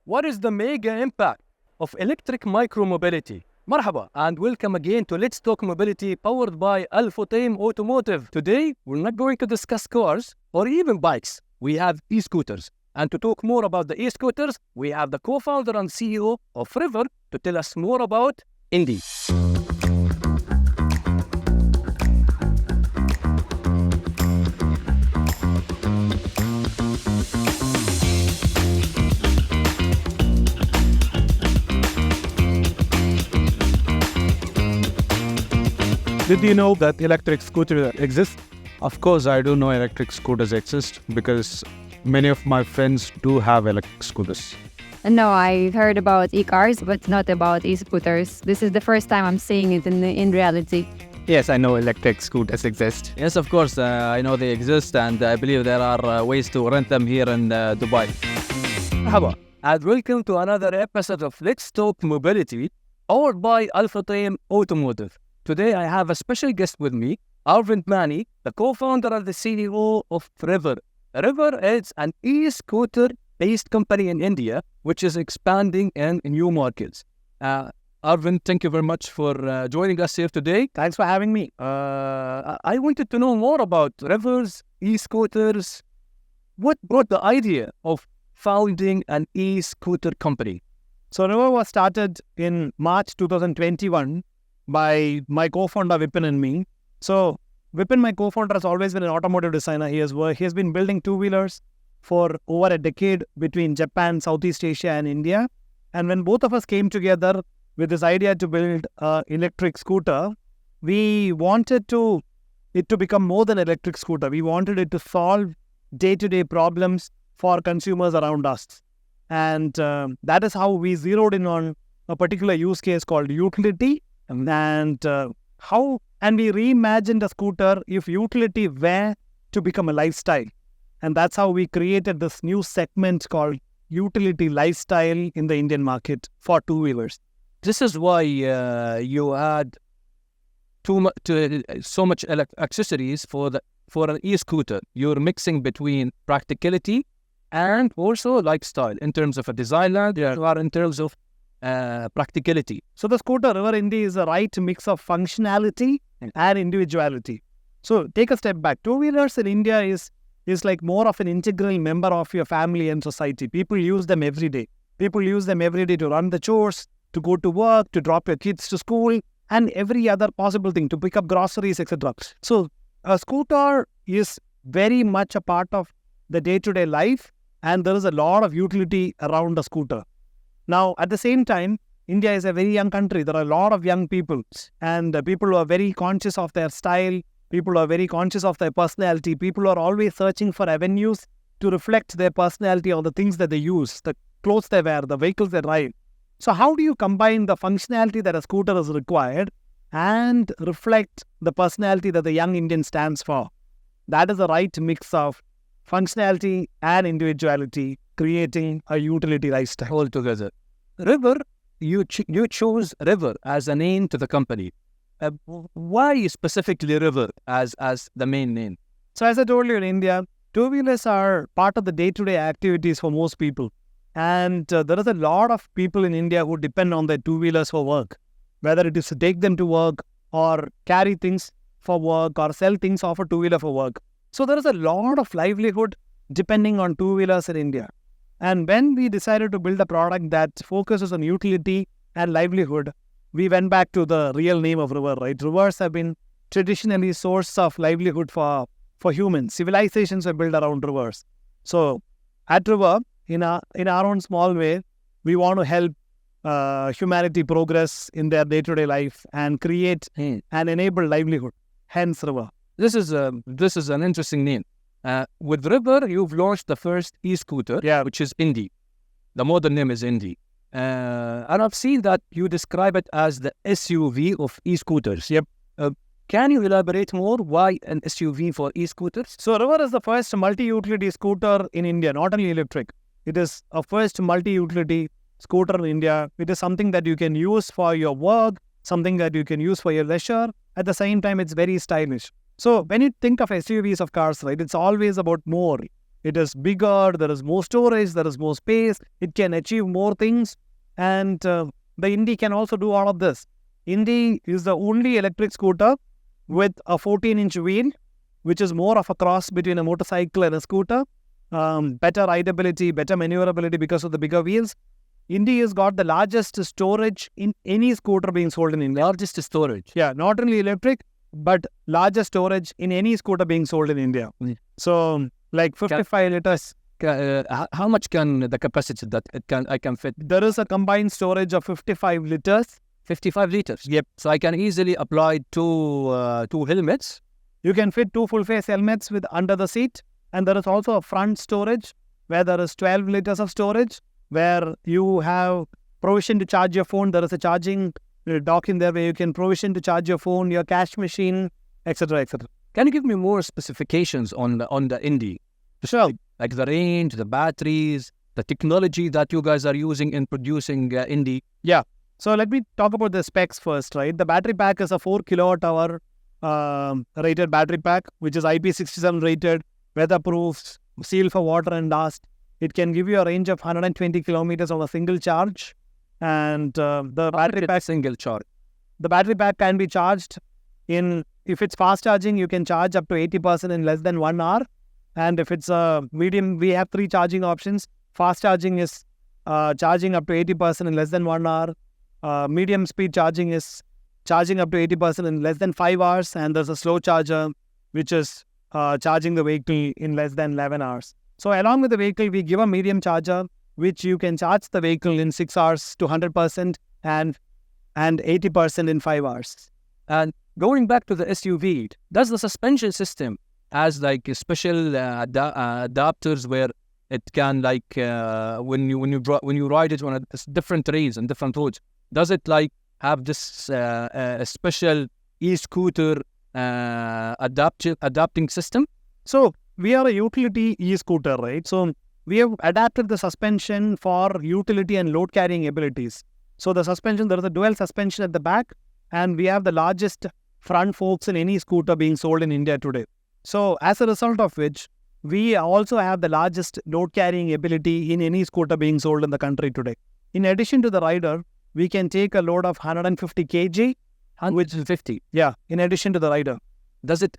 what is the mega impact of electric micromobility? Marhaba and welcome again to Let's Talk Mobility powered by Al-Futtaim Automotive. Today, we're not going to discuss cars or even bikes. We have e-scooters. And to talk more about the e-scooters, we have the co-founder and CEO of River to tell us more about Indy. Did you know that electric scooters exist? Of course, I do know electric scooters exist because many of my friends do have electric scooters. No, I heard about e-cars, but not about e-scooters. This is the first time I'm seeing it in reality. Yes, I know electric scooters exist. Yes, of course, I know they exist, and I believe there are ways to rent them here in Dubai. Marhaba and welcome to another episode of Let's Talk Mobility powered by Al-Futtaim Automotive. Today, I have a special guest with me, Aravind Mani, the co-founder and the CEO of River. River is an e-scooter-based company in India, which is expanding in new markets. Aravind, thank you very much for joining us here today. Thanks for having me. I wanted to know more about River's e-scooters. What brought the idea of founding an e-scooter company? So River was started in March 2021 by my co-founder Vipin and me. So Vipin, my co-founder, has always been an automotive designer. He has been building two-wheelers for over a decade between Japan, Southeast Asia and India. And when both of us came together with this idea to build an electric scooter, we wanted it to become more than an electric scooter. We wanted it to solve day-to-day problems for consumers around us. And that is how we zeroed in on a particular use case called utility. And we reimagined a scooter if utility were to become a lifestyle. And that's how we created this new segment called utility lifestyle in the Indian market for two-wheelers. This is why you had so much accessories for an e-scooter. You're mixing between practicality and also lifestyle in terms of a design and in terms of practicality. So the scooter River Indy is the right mix of functionality and individuality. So take a step back. Two-wheelers in India is like more of an integral member of your family and society. People use them every day. People use them every day to run the chores, to go to work, to drop your kids to school, and every other possible thing, to pick up groceries, etc. So a scooter is very much a part of the day-to-day life, and there is a lot of utility around a scooter. Now, at the same time, India is a very young country. There are a lot of young people and people who are very conscious of their style, people who are very conscious of their personality, people who are always searching for avenues to reflect their personality on the things that they use, the clothes they wear, the vehicles they drive. So how do you combine the functionality that a scooter is required and reflect the personality that the young Indian stands for? That is the right mix of functionality and individuality, creating a utility lifestyle altogether. River, you chose River as a name to the company. Why specifically River as the main name? So as I told you, in India, two-wheelers are part of the day-to-day activities for most people. And there is a lot of people in India who depend on their two-wheelers for work, whether it is to take them to work or carry things for work or sell things off a two-wheeler for work. So there is a lot of livelihood depending on two-wheelers in India. And when we decided to build a product that focuses on utility and livelihood, we went back to the real name of River, right? Rivers have been traditionally source of livelihood for humans. Civilizations were built around rivers. So at River, in our own small way, we want to help humanity progress in their day-to-day life and create and enable livelihood. Hence River. This is an interesting name. With River, you've launched the first e-scooter, which is Indy. The modern name is Indy. And I've seen that you describe it as the SUV of e-scooters. Yep. Can you elaborate more why an SUV for e-scooters? So River is the first multi-utility scooter in India, not only electric. It is a first multi-utility scooter in India. It is something that you can use for your work, something that you can use for your leisure. At the same time, it's very stylish. So when you think of SUVs of cars, right, it's always about more. It is bigger, there is more storage, there is more space, it can achieve more things, and the Indy can also do all of this. Indy is the only electric scooter with a 14-inch wheel, which is more of a cross between a motorcycle and a scooter. Better rideability, better maneuverability because of the bigger wheels. Indy has got the largest storage in any scooter being sold in India. Largest storage. Yeah, not only electric, but largest storage in any scooter being sold in India. So, like 55 liters. How much can the capacity that I can fit? There is a combined storage of 55 liters. 55 liters. Yep. So I can easily apply two helmets. You can fit 2 full-face helmets with under the seat. And there is also a front storage where there is 12 liters of storage, where you have provision to charge your phone. There is a charging dock in there where you can provision to charge your phone, your cash machine, etc., etc. Can you give me more specifications on the Indy? Sure. Like the range, the batteries, the technology that you guys are using in producing Indy. Yeah. So let me talk about the specs first, right? The battery pack is a 4 kilowatt hour rated battery pack, which is IP67 rated, weatherproof, sealed for water and dust. It can give you a range of 120 kilometers on a single charge. And the battery pack single charge. The battery pack can be charged if it's fast charging, you can charge up to 80% in less than 1 hour. And if it's medium, we have 3 charging options. Fast charging is charging up to 80% in less than 1 hour. Medium speed charging is charging up to 80% in less than 5 hours. And there's a slow charger, which is charging the vehicle in less than 11 hours. So along with the vehicle, we give a medium charger, which you can charge the vehicle in 6 hours to 100% and 80% in 5 hours. And going back to the SUV, does the suspension system has like special adapters where it can like when you ride it on different terrains and different roads, does it like have this special e-scooter adapting system? So we are a utility e-scooter, right? So we have adapted the suspension for utility and load carrying abilities. So the suspension, there is a dual suspension at the back, and we have the largest front forks in any scooter being sold in India today. So as a result of which, we also have the largest load carrying ability in any scooter being sold in the country today. In addition to the rider, we can take a load of 150 kg. 150? Yeah, in addition to the rider. Does it,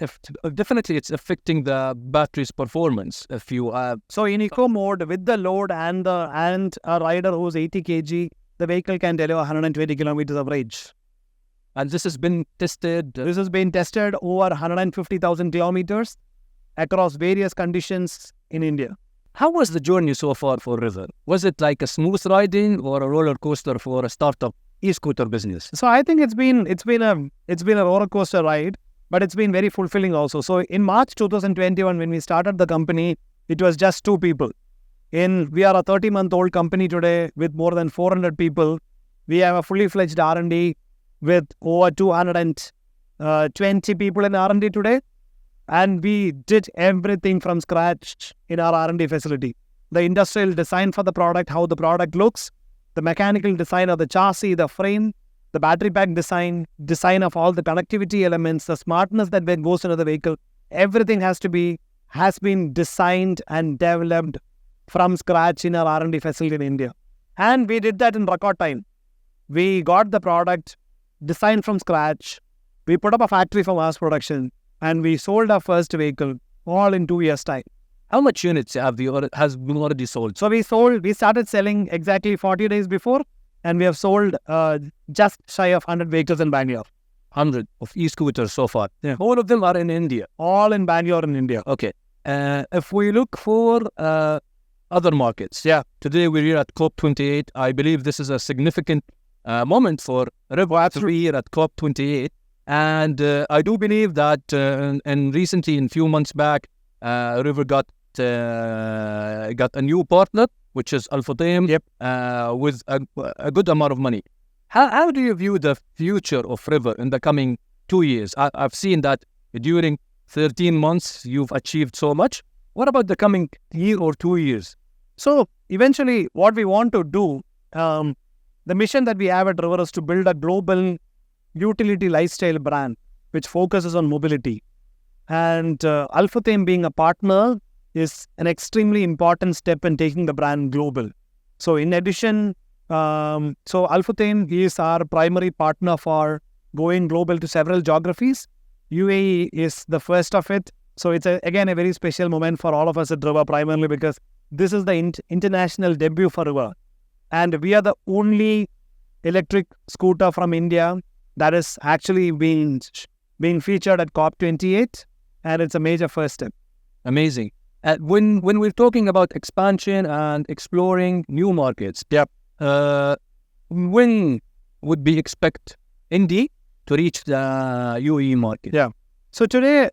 definitely it's affecting the battery's performance if you have... So in eco mode, with the load and a rider who's 80 kg, the vehicle can deliver 120 kilometers of range. And this has been tested? This has been tested over 150,000 kilometers across various conditions in India. How was the journey so far for River? Was it like a smooth riding or a roller coaster for a startup e-scooter business? So I think it's been a roller coaster ride, but it's been very fulfilling also. So in March 2021, when we started the company, it was just 2 people. We are a 30-month-old company today with more than 400 people. We have a fully fledged R&D with over 220 people in R&D today. And we did everything from scratch in our R&D facility. The industrial design for the product, how the product looks, the mechanical design of the chassis, the frame, the battery pack design of all the connectivity elements, the smartness that goes into the vehicle, everything has been designed and developed from scratch in our R&D facility in India. And we did that in record time. We got the product designed from scratch. We put up a factory for mass production, and we sold our first vehicle all in 2 years' time. How much units has been already sold? So we started selling exactly 40 days before, and we have sold just shy of 100 vehicles in Bangalore. 100 of e-scooters so far. Yeah. All of them are in India. All in Bangalore in India. Okay. If we look for other markets, today we're here at COP28. I believe this is a significant moment for River to be here at COP28. And I do believe that and recently, in few months back, River got a new partner, which is Al-Futtaim, with a good amount of money. How do you view the future of River in the coming 2 years? I've seen that during 13 months, you've achieved so much. What about the coming year or 2 years? So eventually, what we want to do, the mission that we have at River is to build a global utility lifestyle brand which focuses on mobility. And Al-Futtaim being a partner is an extremely important step in taking the brand global. So in addition, so Al-Futtaim is our primary partner for going global to several geographies. UAE is the first of it. So it's again a very special moment for all of us at River, primarily because this is the international debut for River. And we are the only electric scooter from India that is actually being featured at COP28, and it's a major first step. Amazing. When we're talking about expansion and exploring new markets, when would we expect Indy to reach the UAE market? Yeah. So today,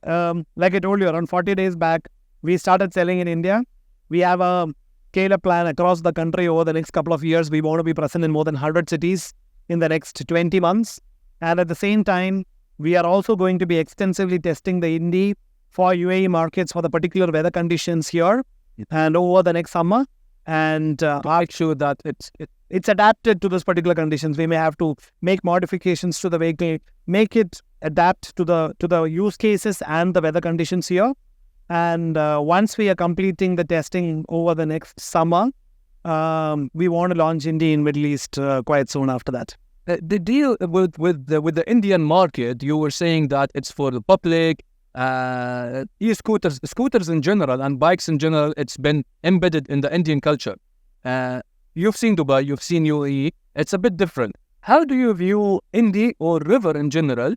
like I told you, around 40 days back, we started selling in India. We have a scale-up plan across the country over the next couple of years. We want to be present in more than 100 cities in the next 20 months. And at the same time, we are also going to be extensively testing the Indy for UAE markets for the particular weather conditions here and over the next summer. And make sure that it's adapted to those particular conditions. We may have to make modifications to the vehicle, make it adapt to the use cases and the weather conditions here. And once we are completing the testing over the next summer, we want to launch Indy in Middle East quite soon after that. The deal with the Indian market, you were saying that it's for the public, scooters in general and bikes in general, it's been embedded in the Indian culture. You've seen Dubai, you've seen UAE, it's a bit different. How do you view Indy or River in general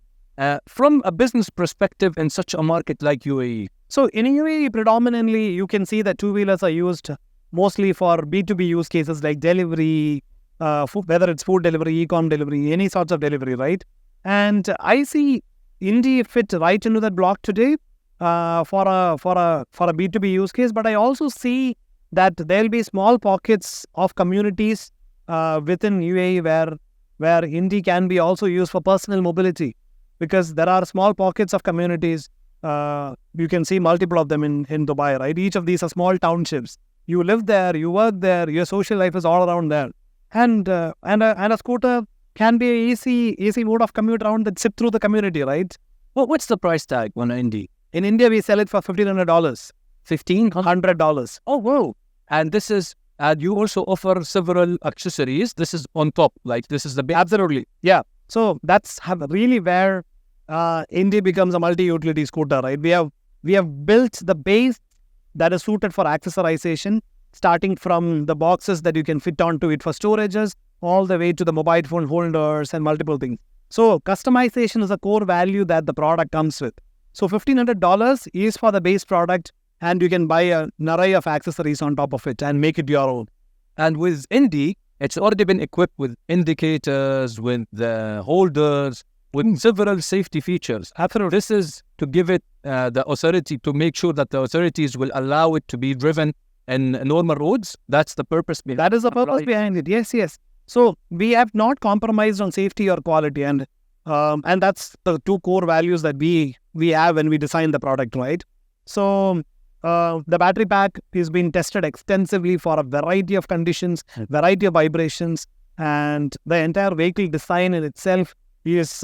from a business perspective in such a market like UAE? So in UAE, predominantly, you can see that two-wheelers are used mostly for B2B use cases like delivery, whether it's food delivery, e-com delivery, any sorts of delivery, right? And I see Indy fit right into that block today for a B2B use case. But I also see that there'll be small pockets of communities within UAE where Indy can be also used for personal mobility, because there are small pockets of communities. You can see multiple of them in Dubai, right? Each of these are small townships. You live there, you work there, your social life is all around there. And a scooter can be an easy mode of commute around that zip through the community, right? Well, what's the price tag on Indy? In India, we sell it for $1,500. $1,500. Oh, wow. And this is, and you also offer several accessories. This is on top, like this is the base. Absolutely. Yeah. So that's really where Indy becomes a multi-utility scooter, right? We have built the base that is suited for accessorization, starting from the boxes that you can fit onto it for storages, all the way to the mobile phone holders and multiple things. So customization is a core value that the product comes with. So $1,500 is for the base product, and you can buy an array of accessories on top of it and make it your own. And with Indy, it's already been equipped with indicators, with the holders, with several safety features. Absolutely. This is to give it the authority, to make sure that the authorities will allow it to be driven in normal roads. That's the purpose behind it. That is the purpose behind it. Yes. So we have not compromised on safety or quality, and that's the two core values that we have when we design the product, right? So the battery pack is being tested extensively for a variety of conditions, variety of vibrations, and the entire vehicle design in itself is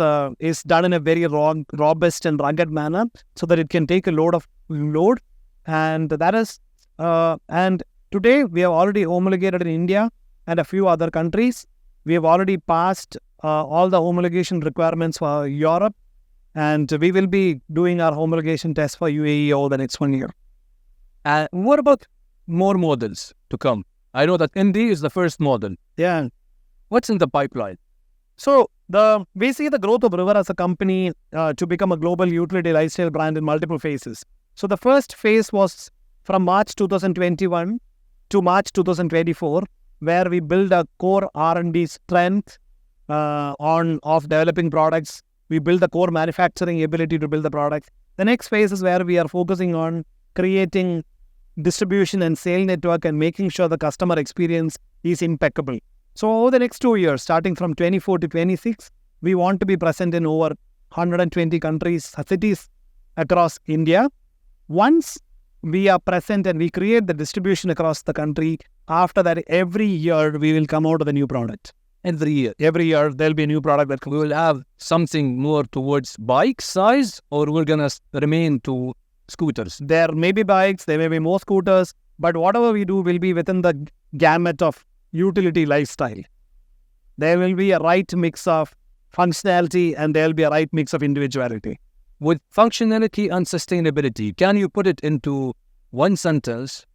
done in a very robust and rugged manner so that it can take a load, and that is and today we have already homologated in India and a few other countries. We have already passed all the homologation requirements for Europe, and we will be doing our homologation test for UAE over the next 1 year. What about more models to come? I know that Indy is the first model. Yeah. What's in the pipeline? So we see the growth of River as a company to become a global utility lifestyle brand in multiple phases. So the first phase was from March 2021 to March 2024, where we build a core R&D strength of developing products. We build the core manufacturing ability to build the products. The next phase is where we are focusing on creating distribution and sale network and making sure the customer experience is impeccable. So over the next 2 years, starting from 24 to 26, we want to be present in over 120 cities across India. Once we are present and we create the distribution across the country, after that, every year we will come out with a new product. Every year There'll be a new product that we will have something more towards bike size, or we're going to remain to scooters. There may be bikes, there may be more scooters, but whatever we do will be within the gamut of utility lifestyle. There will be a right mix of functionality and there will be a right mix of individuality. With functionality and sustainability, can you put it into one sentence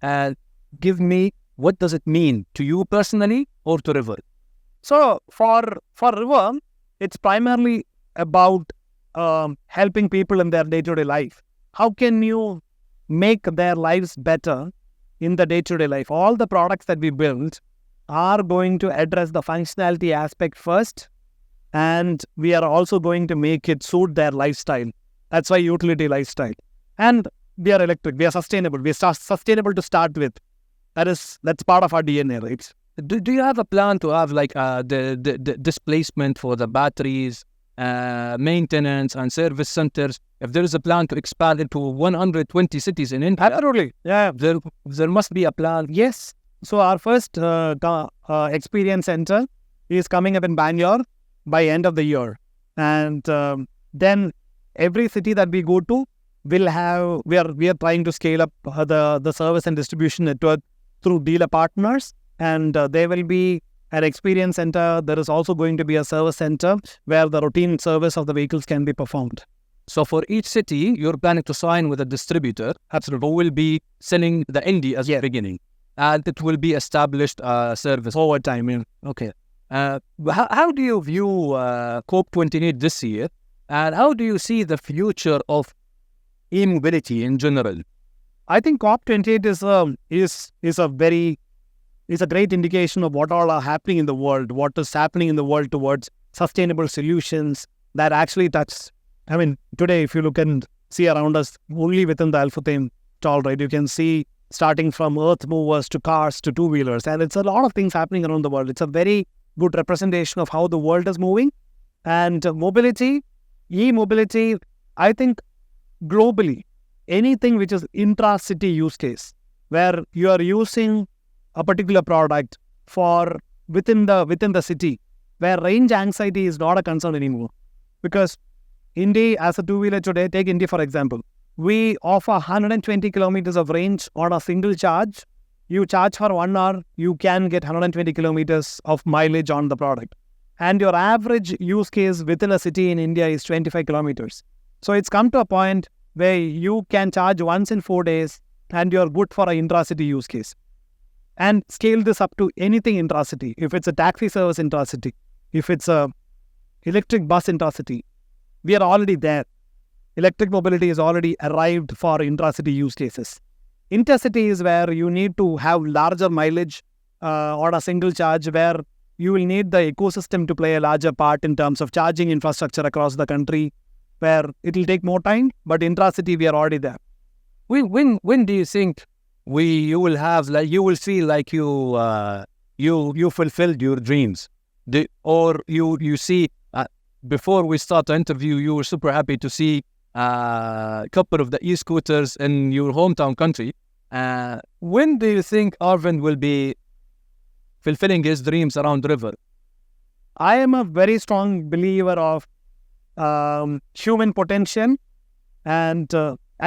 and give me what does it mean to you personally or to River? So for River, it's primarily about helping people in their day-to-day life. How can you make their lives better in the day-to-day life? All the products that we build are going to address the functionality aspect first, and we are also going to make it suit their lifestyle. That's why utility lifestyle. And we are electric, we are sustainable. We are sustainable to start with. That's part of our DNA, right? Do you have a plan to have like the displacement for the batteries, maintenance and service centers? If there is a plan to expand into 120 cities in India, Absolutely. Yeah. there must be a plan. Yes. So our first experience center is coming up in Bangalore by end of the year. And then every city that we go to will have, we are trying to scale up the service and distribution network through dealer partners. And there will be an experience center. There is also going to be a service center where the routine service of the vehicles can be performed. So for each city, you're planning to sign with a distributor who will be selling the Indy as the beginning. And it will be established service over time. Yeah. Okay. How do you view COP28 this year? And how do you see the future of e-mobility in general? I think COP28 is a great indication of what all are happening in the world, what is happening in the world towards sustainable solutions that actually touch. I mean, today, if you look and see around us, only within the Al-Futtaim stall, right, you can see starting from earth movers to cars to two-wheelers. And it's a lot of things happening around the world. It's a very good representation of how the world is moving. And mobility, e-mobility, I think globally, anything which is intra-city use case, where you are using a particular product for within the city, where range anxiety is not a concern anymore. Because Indy, as a two-wheeler today, take Indy for example, we offer 120 kilometers of range on a single charge. You charge for 1 hour, you can get 120 kilometers of mileage on the product. And your average use case within a city in India is 25 kilometers. So it's come to a point where you can charge once in 4 days and you're good for an intra-city use case. And scale this up to anything intra-city. If it's a taxi service intra-city, if it's a electric bus intra-city, we are already there. Electric mobility is already arrived for intra-city use cases. Intercity is where you need to have larger mileage on a single charge, where you will need the ecosystem to play a larger part in terms of charging infrastructure across the country, where it will take more time, but intra-city we are already there. When do you think you will have, like, you will feel like you fulfilled your dreams? Or you see, before we start the interview, you were super happy to see a couple of the e-scooters in your hometown country. When do you think Aravind will be fulfilling his dreams around the river? I am a very strong believer of human potential, and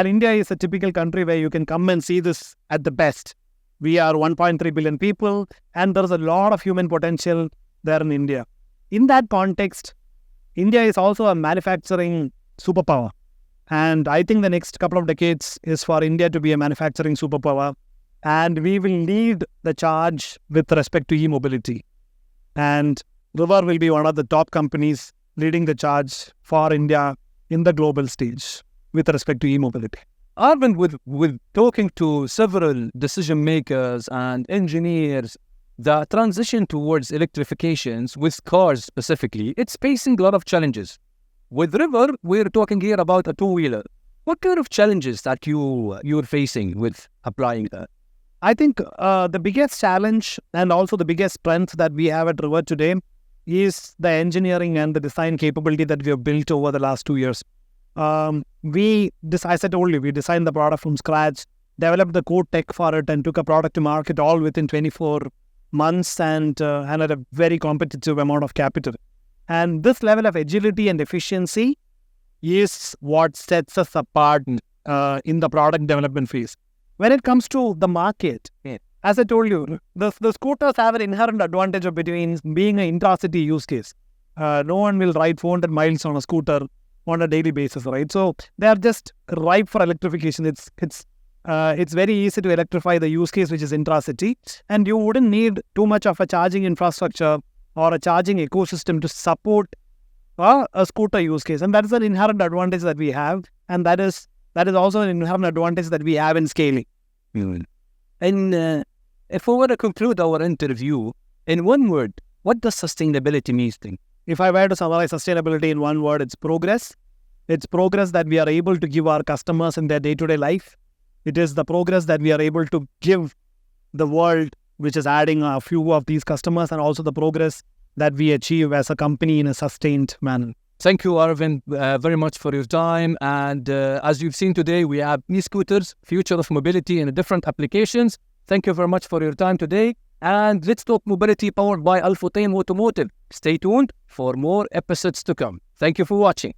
India is a typical country where you can come and see this at the best. We are 1.3 billion people, and there's a lot of human potential there in India. In that context, India is also a manufacturing superpower. And I think the next couple of decades is for India to be a manufacturing superpower. And we will lead the charge with respect to e-mobility. And River will be one of the top companies leading the charge for India in the global stage with respect to e-mobility. Aravind, with talking to several decision makers and engineers, the transition towards electrifications with cars specifically, it's facing a lot of challenges. With River, we're talking here about a two-wheeler. What kind of challenges that you're facing with applying that? I think the biggest challenge and also the biggest strength that we have at River today is the engineering and the design capability that we have built over the last 2 years. As I told you, we designed the product from scratch, developed the core tech for it, and took a product to market all within 24 months and at a very competitive amount of capital. And this level of agility and efficiency is what sets us apart in the product development phase. When it comes to the market, as I told you, the scooters have an inherent advantage of between being an intra-city use case. No one will ride 400 miles on a scooter on a daily basis, right? So they are just ripe for electrification. It's very easy to electrify the use case, which is intra-city, and you wouldn't need too much of a charging infrastructure or a charging ecosystem to support a scooter use case. And that is an inherent advantage that we have, and that is also an inherent advantage that we have in scaling. And if we were to conclude our interview in one word, what does sustainability mean to you? If I were to summarize sustainability in one word, it's progress. It's progress that we are able to give our customers in their day-to-day life. It is the progress that we are able to give the world, which is adding a few of these customers, and also the progress that we achieve as a company in a sustained manner. Thank you, Aravind, very much for your time. And as you've seen today, we have e-scooters, future of mobility in different applications. Thank you very much for your time today. And let's talk mobility powered by Al-Futtaim Automotive. Stay tuned for more episodes to come. Thank you for watching.